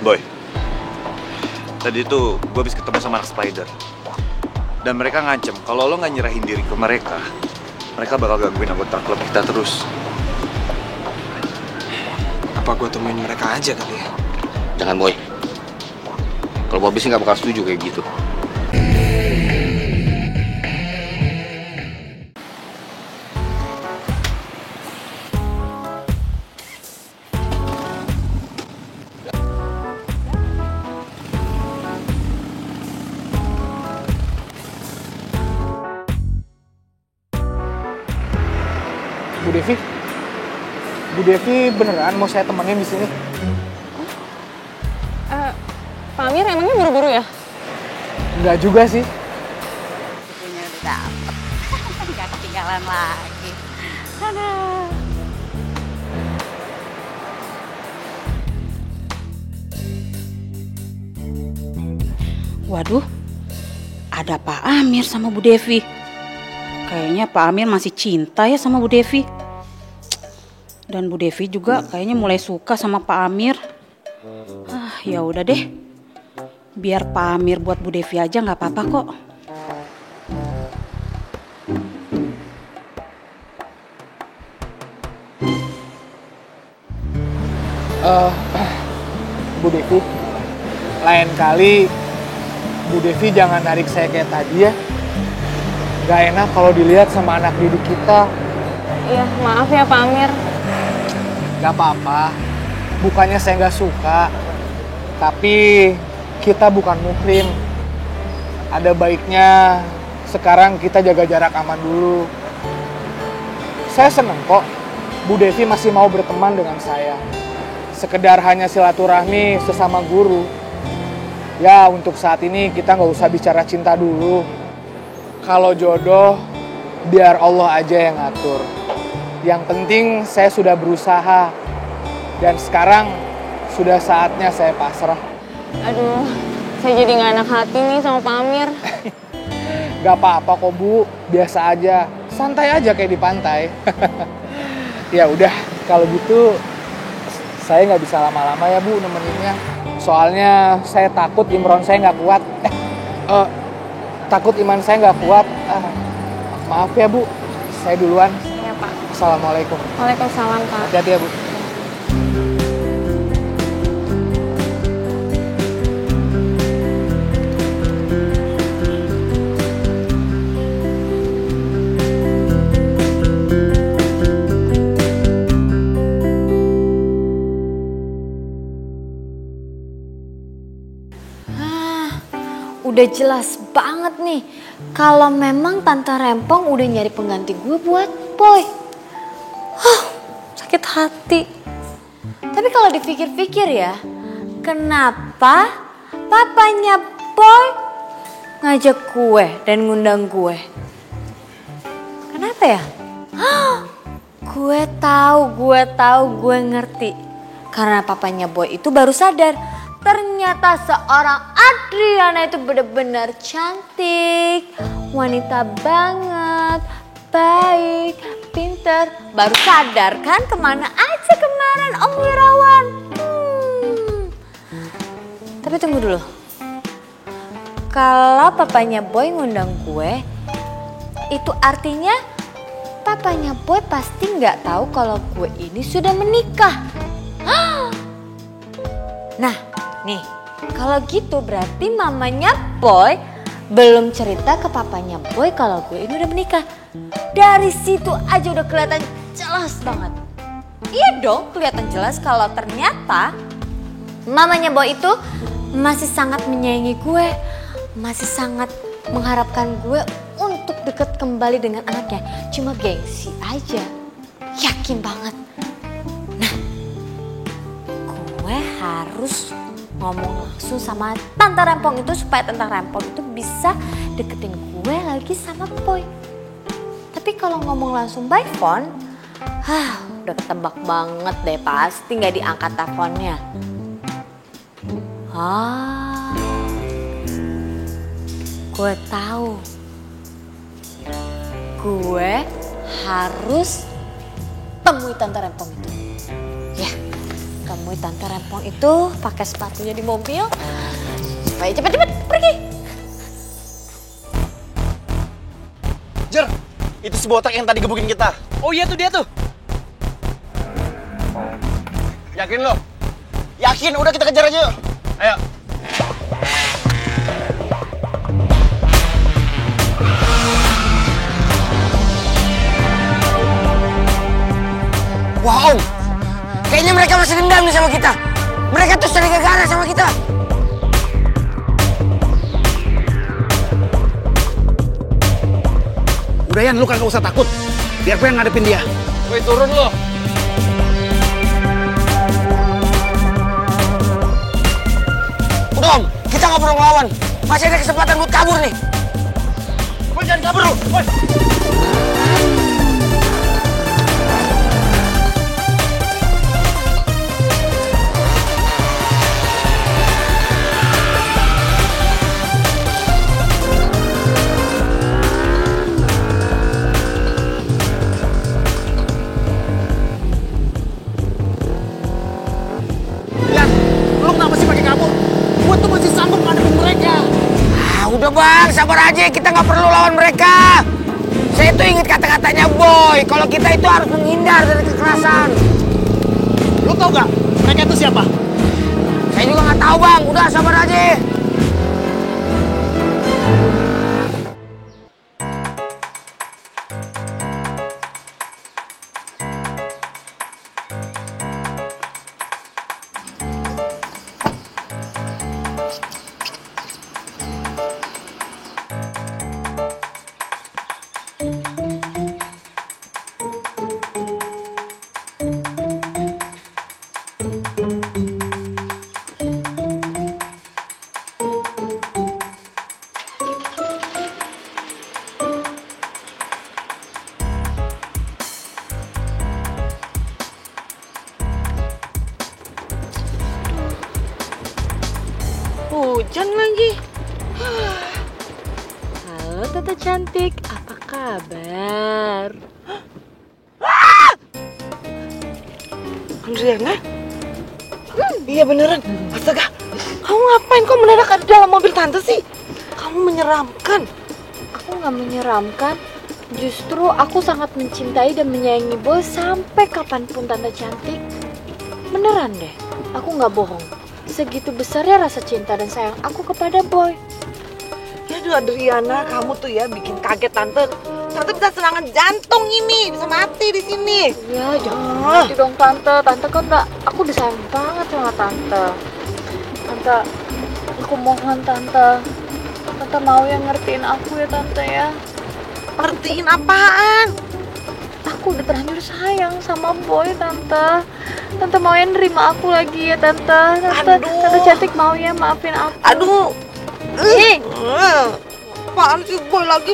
Boy, tadi tuh gue habis ketemu sama anak Spider. Dan mereka ngancem kalau lo nggak nyerahin diri ke mereka, mereka bakal gangguin anggota klub kita terus. Apa gue temuin mereka aja kali ya? Jangan Boy. Kalau Bobby sih nggak bakal setuju kayak gitu. Bu Devi beneran mau saya temenin di sini? Pak Amir emangnya buru-buru ya? Enggak juga sih. Bukunya udah dapet. Gak ketinggalan lagi. Aduh. Waduh, ada Pak Amir sama Bu Devi. Kayaknya Pak Amir masih cinta ya sama Bu Devi. Dan Bu Devi juga kayaknya mulai suka sama Pak Amir. Ya udah deh. Biar Pak Amir buat Bu Devi aja nggak apa-apa kok. Bu Devi, lain kali Bu Devi jangan narik saya kayak tadi ya. Gak enak kalau dilihat sama anak didik kita. Iya, maaf ya Pak Amir. Gak apa-apa, bukannya saya gak suka. Tapi kita bukan muhrim. Ada baiknya sekarang kita jaga jarak aman dulu. Saya seneng kok Bu Devi masih mau berteman dengan saya. Sekedar hanya silaturahmi sesama guru. Ya untuk saat ini kita nggak usah bicara cinta dulu. Kalau jodoh biar Allah aja yang ngatur. Yang penting saya sudah berusaha. Dan sekarang sudah saatnya saya pasrah. Aduh, saya jadi nggak enak hati nih sama Pak Amir. Gak apa-apa kok Bu, biasa aja. Santai aja kayak di pantai. Ya udah, kalau gitu saya nggak bisa lama-lama ya Bu nemeninnya. Soalnya saya takut Imron saya nggak kuat. Takut iman saya nggak kuat. Maaf ya Bu, saya duluan. Iya Pak. Assalamualaikum. Waalaikumsalam Pak. Hati-hati ya Bu. Udah jelas banget nih kalau memang Tante Rempong udah nyari pengganti gue buat Boy. Sakit hati. Tapi kalau dipikir-pikir ya, kenapa papanya Boy ngajak gue dan ngundang gue? Kenapa ya? Gue tahu, gue ngerti. Karena papanya Boy itu baru sadar ternyata seorang Adriana itu benar-benar cantik, wanita banget, baik, pinter. Baru sadar kan kemana aja kemarin Om Wirawan. Tapi tunggu dulu. Kalau papanya Boy ngundang gue, itu artinya papanya Boy pasti nggak tahu kalau gue ini sudah menikah. Nah, nih, kalau gitu berarti mamanya Boy belum cerita ke papanya Boy kalau gue ini udah menikah. Dari situ aja udah kelihatan jelas banget. Iya dong, kelihatan jelas kalau ternyata mamanya Boy itu masih sangat menyayangi gue, masih sangat mengharapkan gue untuk deket kembali dengan anaknya. Cuma gengsi aja, yakin banget. Nah, gue harus ngomong langsung sama Tante Rempong itu supaya Tante Rempong itu bisa deketin gue lagi sama Boy. Tapi kalau ngomong langsung by phone, udah ketebak banget deh, pasti nggak diangkat teleponnya. Gue tahu. Gue harus temui Tante Rempong itu. Ya, temui Tante Rempong itu pakai sepatunya di mobil supaya cepet-cepet pergi. Jer, itu si botak yang tadi gebukin kita. Oh iya tuh dia tuh. Yakin lo? Yakin, udah kita kejar aja yuk. Ayo. Wah Om, kayaknya mereka masih dendam nih sama kita. Mereka tuh sering gara sama kita. Udah Yan, lu kagak usah takut. Biar gue yang ngadepin dia. Woi, turun lo. Udah Om, kita nggak perlu ngelawan. Masih ada kesempatan buat kabur nih. Woi, jangan kabur lo. Woi. Yan, lu kenapa sih pakai kabur? Gue tuh masih sanggup ngadepin mereka. Ah, udah Bang, sabar aja. Kita nggak perlu lawan mereka. Saya tuh inget kata-katanya Boy. Kalau kita itu harus menghindar dari kekerasan. Lu tau gak mereka itu siapa? Saya juga nggak tahu Bang. Udah sabar aja. Hujan lagi. Halo Tante cantik, apa kabar? Andriana? Iya beneran. Astaga, kamu ngapain kok mendadak ada dalam mobil Tante sih? Kamu menyeramkan. Aku nggak menyeramkan. Justru aku sangat mencintai dan menyayangi Boy sampai kapanpun Tante cantik. Beneran deh, aku nggak bohong. Segitu besarnya rasa cinta dan sayang aku kepada Boy. Ya aduh Adriana, kamu tuh ya bikin kaget Tante. Tante bisa serangan jantung ini, bisa mati di sini. Ya jangan mati dong Tante. Tante kan aku udah sayang banget sama Tante. Tante, aku mohon Tante. Tante mau yang ngertiin aku ya Tante ya. Ngertiin apaan? Aku udah terlanjur sayang sama Boy Tante. Tante mau yang nerima aku lagi ya Tante. Tante cantik mau ya maafin aku. Aduh. Apaan sih boy lagi.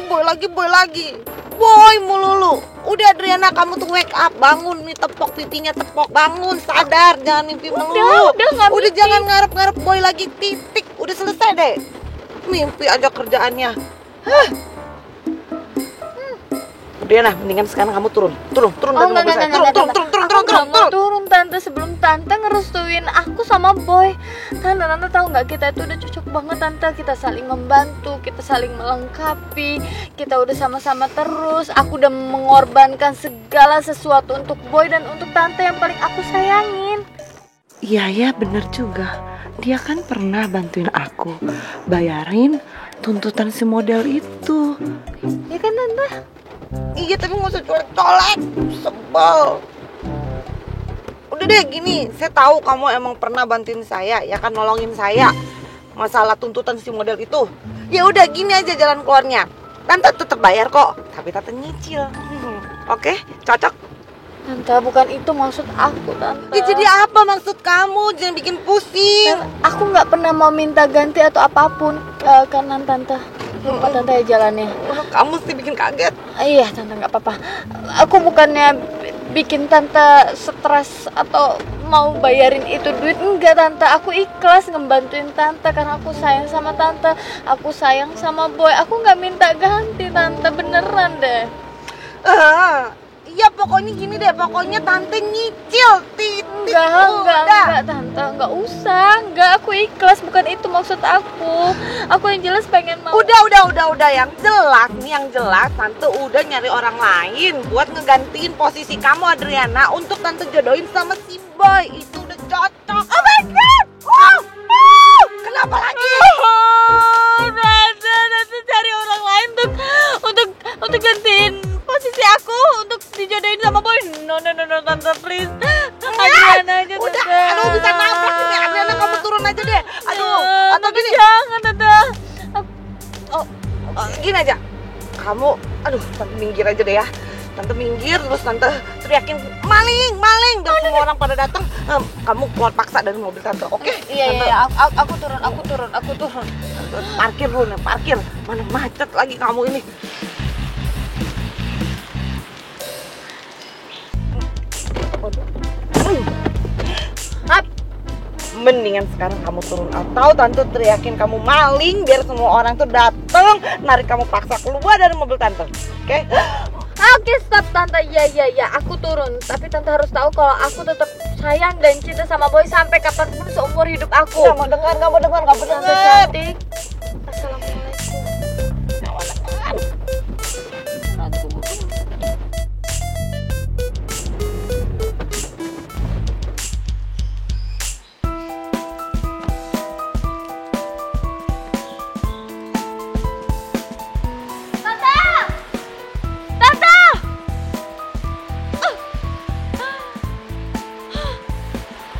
Boy mulu lu. Udah Adriana, kamu tuh wake up, bangun nih, tepok pipinya, tepok, bangun, sadar, jangan mimpi melulu. Udah jangan ngarep-ngarep boy lagi, titik. Udah selesai deh. Mimpi aja kerjaannya. Adriana, mendingan sekarang kamu turun dari mobil saya. Turun Tante sebelum Tante ngerestuin aku sama Boy. Tante tahu nggak, kita itu udah cocok banget Tante. Kita saling membantu, kita saling melengkapi, kita udah sama-sama terus. Aku udah mengorbankan segala sesuatu untuk Boy dan untuk Tante yang paling aku sayangin. Iya bener juga. Dia kan pernah bantuin aku bayarin tuntutan si model itu. Ya kan Tante? Iya tapi gak usah colek-colek, sebel. Udah deh gini, saya tahu kamu emang pernah bantuin saya, ya kan, nolongin saya masalah tuntutan si model itu. Ya udah gini aja jalan keluarnya. Tante tetap bayar kok, tapi Tante nyicil. Oke, cocok? Tante, bukan itu maksud aku Tante. Ya, jadi apa maksud kamu? Jangan bikin pusing. Aku nggak pernah mau minta ganti atau apapun karena Tante. Lupa Tante ya jalannya. Kamu sih bikin kaget. Iya Tante, nggak apa-apa. Aku bukannya bikin Tante stres atau mau bayarin itu duit. Enggak Tante, aku ikhlas ngebantuin Tante karena aku sayang sama Tante. Aku sayang sama Boy. Aku nggak minta ganti Tante, beneran deh. Ya pokoknya gini deh, pokoknya tante nyicil titik. Enggak, Tante, enggak usah. Enggak, aku ikhlas, bukan itu maksud aku. Aku yang jelas pengen mau. Udah. Yang jelas Tante udah nyari orang lain buat ngegantiin posisi kamu Adriana untuk Tante jodohin sama si Boy. Itu udah cocok. Oh my god. Kenapa lagi? Tante cari orang lain untuk gantiin posisi aku untuk dijodohin sama Boy. No, Tante, please. Adriana aja, Udah, Tante. aduh bisa nabrak ini. Adriana kamu turun aja deh. Aduh, atau gini. Jangan, Tante. Gini aja. Kamu, aduh, Tante minggir aja deh ya. Tante minggir, terus Tante teriakin maling. Dan semua orang pada datang. Kamu keluar paksa dari mobil Tante, oke? Iya, aku turun. Parkir dulu nih, parkir. Mana macet lagi kamu ini. Mendingan sekarang kamu turun atau Tante teriakin kamu maling biar semua orang tuh dateng narik kamu paksa keluar dari mobil Tante, oke? Oke, stop Tante. Ya, aku turun. Tapi Tante harus tahu kalau aku tetap sayang dan cinta sama Boy sampai kapanpun seumur hidup aku. Gak mau dengar. Tante cantik. Assalamualaikum.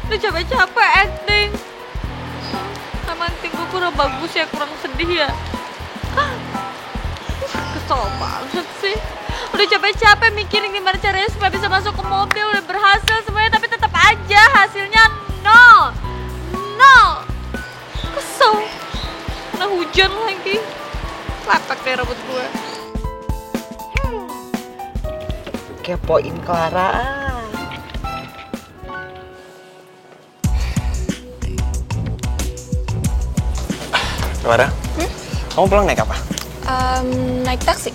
Udah capek-capek acting. Sama acting gue kurang bagus ya, kurang sedih ya. Kesel banget sih. Udah capek-capek mikirin gimana caranya supaya bisa masuk ke mobil. Udah berhasil semuanya tapi tetap aja hasilnya nol. Kesel. Karena hujan lagi. Lepek deh rambut gue. Kepoin Clara. Clara, kamu pulang naik apa? Naik taksi.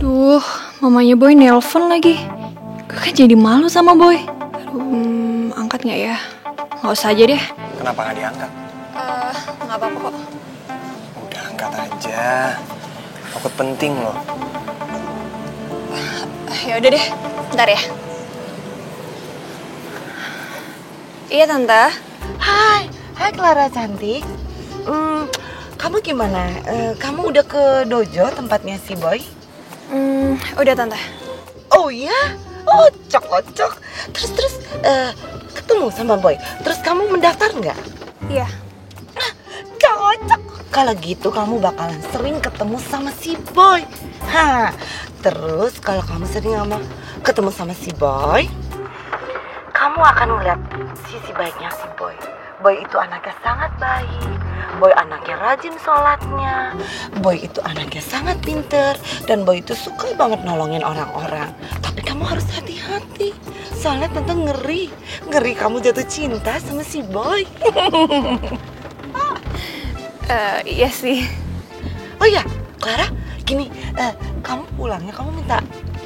Duh, mamanya Boy nelpon lagi. Gue kan jadi malu sama Boy. Aduh, angkat nggak ya? Nggak usah aja deh. Kenapa nggak diangkat? Nggak apa-apa kok. Udah angkat aja. Takut penting loh. Ya udah deh, bentar ya. Iya Tante. Hai Clara cantik. Kamu gimana? Kamu udah ke dojo tempatnya si Boy? Udah Tante. Oh iya? Oh cocok. Terus ketemu sama Boy. Terus kamu mendaftar nggak? Iya. Cocok. Kalau gitu kamu bakalan sering ketemu sama si Boy. Terus kalau kamu sering ketemu sama si Boy, kamu akan melihat sisi baiknya si Boy. Boy itu anaknya sangat baik. Boy anaknya rajin sholatnya. Boy itu anaknya sangat pinter. Dan Boy itu suka banget nolongin orang-orang. Tapi kamu harus hati-hati. Soalnya Tante ngeri kamu jatuh cinta sama si Boy. Iya sih. Oh iya, Clara, gini, kamu pulangnya kamu minta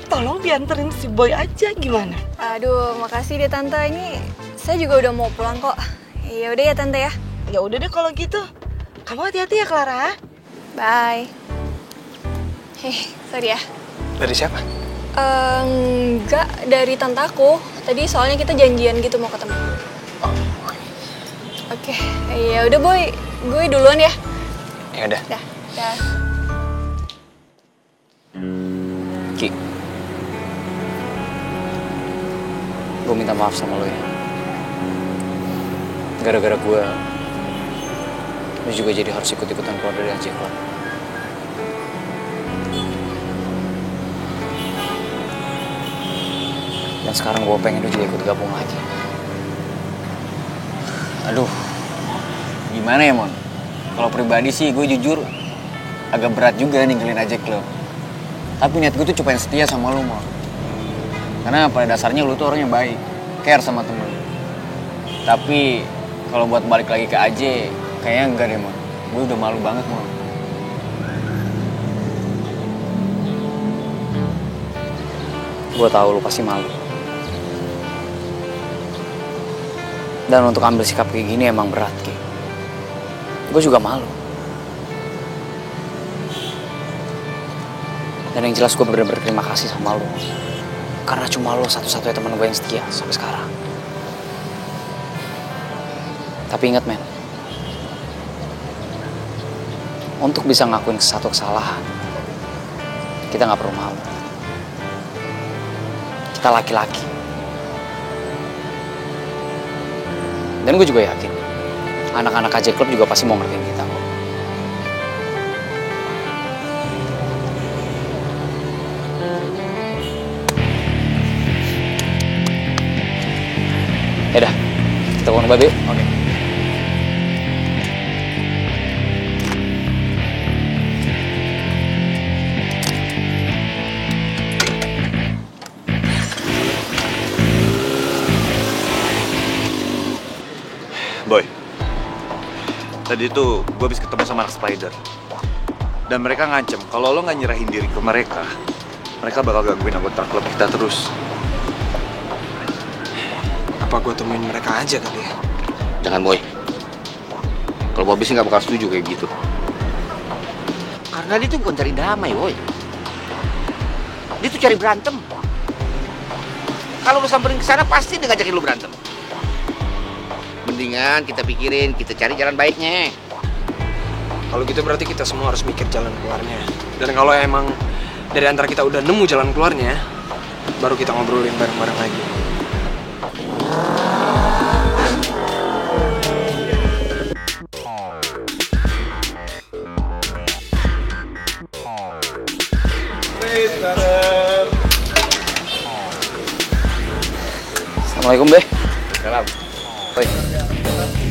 tolong dianterin si Boy aja gimana? Aduh, makasih deh Tante. Ini saya juga udah mau pulang kok. Ya udah ya Tante ya. Ya udah deh kalau gitu. Kamu hati-hati ya Clara. Bye. Sorry ya. Dari siapa? Enggak, dari tante aku. Tadi soalnya kita janjian gitu mau ketemu. Oke, ya udah Boy, gue duluan ya. Ya udah. Dah. Ki, gue minta maaf sama lo ya. Gara-gara gue, lo juga jadi harus ikut-ikutan keluar dari AJ Club. Dan sekarang gue pengen lo juga ikut gabung lagi. Aduh, gimana ya Mon? Kalau pribadi sih gue jujur agak berat juga ninggalin AJ Club. Tapi niat gue tuh cuma yang setia sama lo Mon. Karena pada dasarnya lo tuh orangnya baik, care sama temen. Tapi kalau buat balik lagi ke AJ, kayaknya enggak deh Mon. Gue udah malu banget Mon. Gue tahu lu pasti malu. Dan untuk ambil sikap kayak gini emang berat, Ki. Gue juga malu. Dan yang jelas gue bener-bener berterima kasih sama lo. Karena cuma lo satu-satunya teman gue yang setia sampai sekarang. Tapi ingat, men. Untuk bisa ngakuin satu kesalahan, kita nggak perlu malu. Kita laki-laki. Dan gue juga yakin, anak-anak AJ Club juga pasti mau ngertiin kita kok. Yaudah, kita ke Babe. Oke. Boy, tadi itu gue habis ketemu sama anak Spider. Dan mereka ngancem, kalau lo nggak nyerahin diri ke mereka, mereka bakal gangguin anggota klub kita terus. Apa gue temuin mereka aja kali ya? Jangan, Boy. Kalau Bobby sih nggak bakal setuju kayak gitu. Karena dia tuh bukan cari damai, Boy. Dia tuh cari berantem. Kalau lu samperin ke sana pasti dia ngajakin lu berantem. Mendingan kita pikirin, kita cari jalan baiknya. Kalau gitu berarti kita semua harus mikir jalan keluarnya. Dan kalau emang dari antara kita udah nemu jalan keluarnya, baru kita ngobrolin bareng-bareng lagi. Assalamualaikum, Be. Salam. Oi.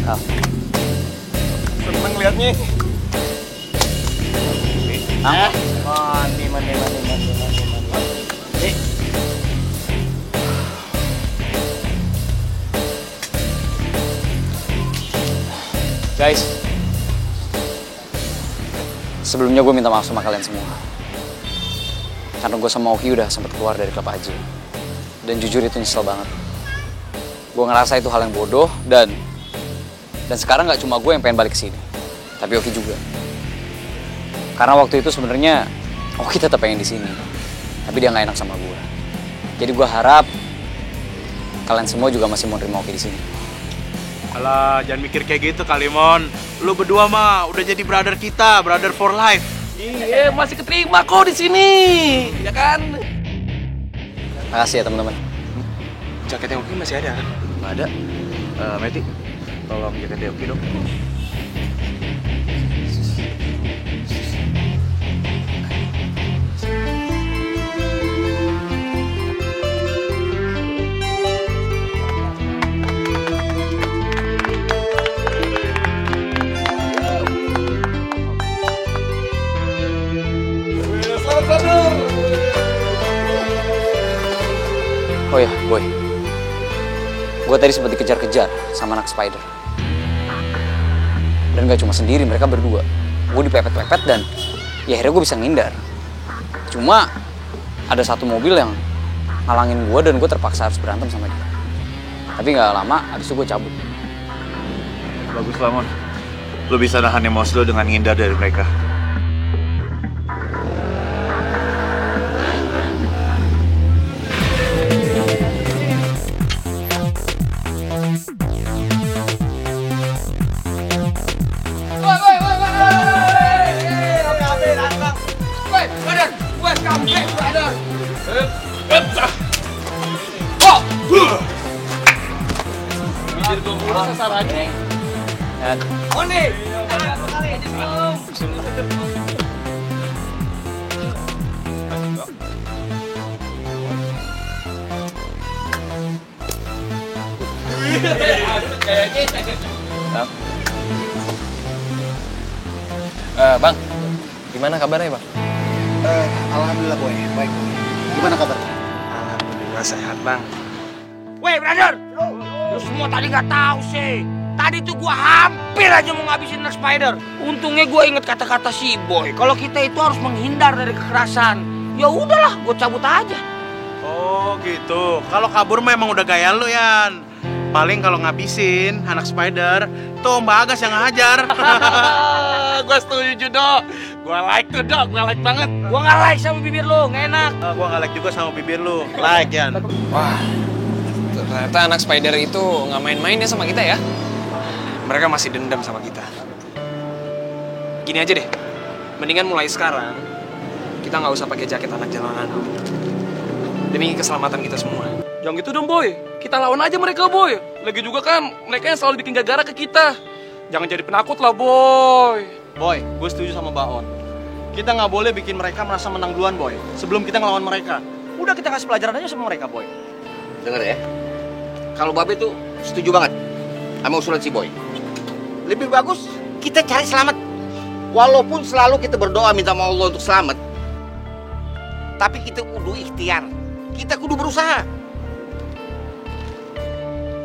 Ah. Seneng liatnya. Mandi. Guys, sebelumnya gue minta maaf sama kalian semua. Karena gue sama Oki udah sempet keluar dari klub AJ. Dan jujur itu nyesel banget. Gue ngerasa itu hal yang bodoh dan sekarang nggak cuma gue yang pengen balik ke sini, tapi Oki juga. Karena waktu itu sebenarnya Oki tetap pengen di sini, tapi dia nggak enak sama gue. Jadi gue harap kalian semua juga masih mau terima Oki di sini. Alah, jangan mikir kayak gitu kali, Mon. Lu berdua mah udah jadi brother kita, brother for life. Iya, masih keterima kok di sini, ya kan? Makasih ya teman-teman. Jaketnya Oki masih ada kan? Nggak ada. Meti, tolong jaketnya Oki dong. Oh ya, Boy. Gue tadi sempat dikejar-kejar sama anak Spider. Dan gak cuma sendiri, mereka berdua. Gue dipepet-pepet dan ya akhirnya gue bisa ngindar. Cuma ada satu mobil yang ngalangin gue dan gue terpaksa harus berantem sama dia. Tapi gak lama, abis itu gue cabut. Bagus lah, Mon. Lo bisa nahan emosi lo dengan ngindar dari mereka. Bang, gimana kabarnya, Bang? Alhamdulillah, Boy. Baik. Gimana kabarnya? Alhamdulillah sehat, Bang. Weh, brother! Lu semua tadi nggak tahu sih. Tadi tuh gua hampir aja mau ngabisin anak Spider. Untungnya gua inget kata-kata si Boy. Kalau kita itu harus menghindar dari kekerasan. Ya udahlah, gua cabut aja. Oh gitu. Kalau kabur memang udah gaya lu, Yan. Paling kalau ngabisin anak spider, tuh Mbak Agas yang ngajar. Gue setuju, Dok. Gue like tuh, Dok. Gue like banget. Gua nggak like sama bibir lu, nggak enak. Gua nggak like juga sama bibir lu. Like, Yan. Wah, ternyata anak spider itu nggak main-main ya sama kita ya. Mereka masih dendam sama kita. Gini aja deh, mendingan mulai sekarang kita nggak usah pakai jaket anak jalanan demi keselamatan kita semua. Yang itu dong, Boy. Kita lawan aja mereka, Boy. Lagi juga kan mereka yang selalu bikin gara-gara ke kita. Jangan jadi penakut lah, Boy. Boy, gue setuju sama Baon. Kita nggak boleh bikin mereka merasa menang duluan, Boy. Sebelum kita ngelawan mereka. Udah kita kasih pelajaran aja sama mereka, Boy. Dengar ya, kalau Babe tuh setuju banget sama usulan si Boy. Lebih bagus kita cari selamat. Walaupun selalu kita berdoa minta sama Allah untuk selamat, tapi kita kudu ikhtiar. Kita kudu berusaha.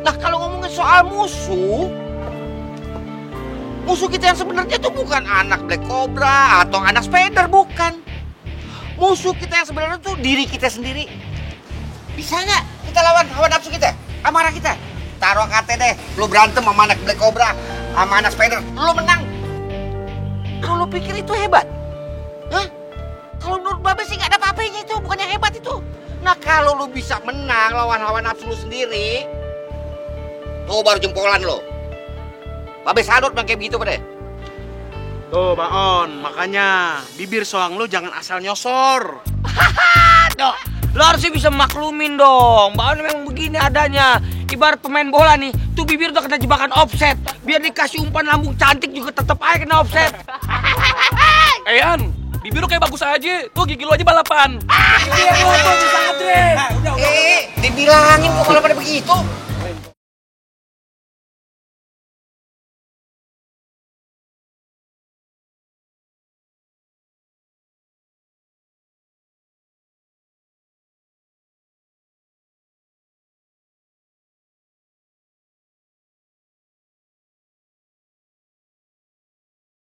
Nah, kalau ngomongin soal musuh kita yang sebenarnya tuh bukan anak Black Cobra atau anak Spider, bukan. Musuh kita yang sebenarnya tuh diri kita sendiri. Bisa nggak kita lawan hawa nafsu kita, amarah kita? Taruh kate deh, lu berantem sama anak Black Cobra, sama anak Spider, lu menang. Lu pikir itu hebat? Hah? Kalau menurut Babe sih nggak ada apa-apanya itu, bukan yang hebat itu. Nah, kalau lu bisa menang lawan hawa nafsu lu sendiri, tuh baru jempolan lo. Babe sadut bang kayak begitu pada. Tuh, Baon, makanya bibir soang lu jangan asal nyosor. Dok, lo harusnya bisa maklumin dong. Baon memang begini adanya. Ibarat pemain bola nih, tuh bibir udah kena jebakan offset. Biar dikasih umpan lambung cantik juga tetap aja kena offset. Yan, bibir lu kayak bagus aja. Tuh gigi lu aja balapan. Iya, lo tuh bisa ngedreng. Dibilangin kok kalau pada begitu.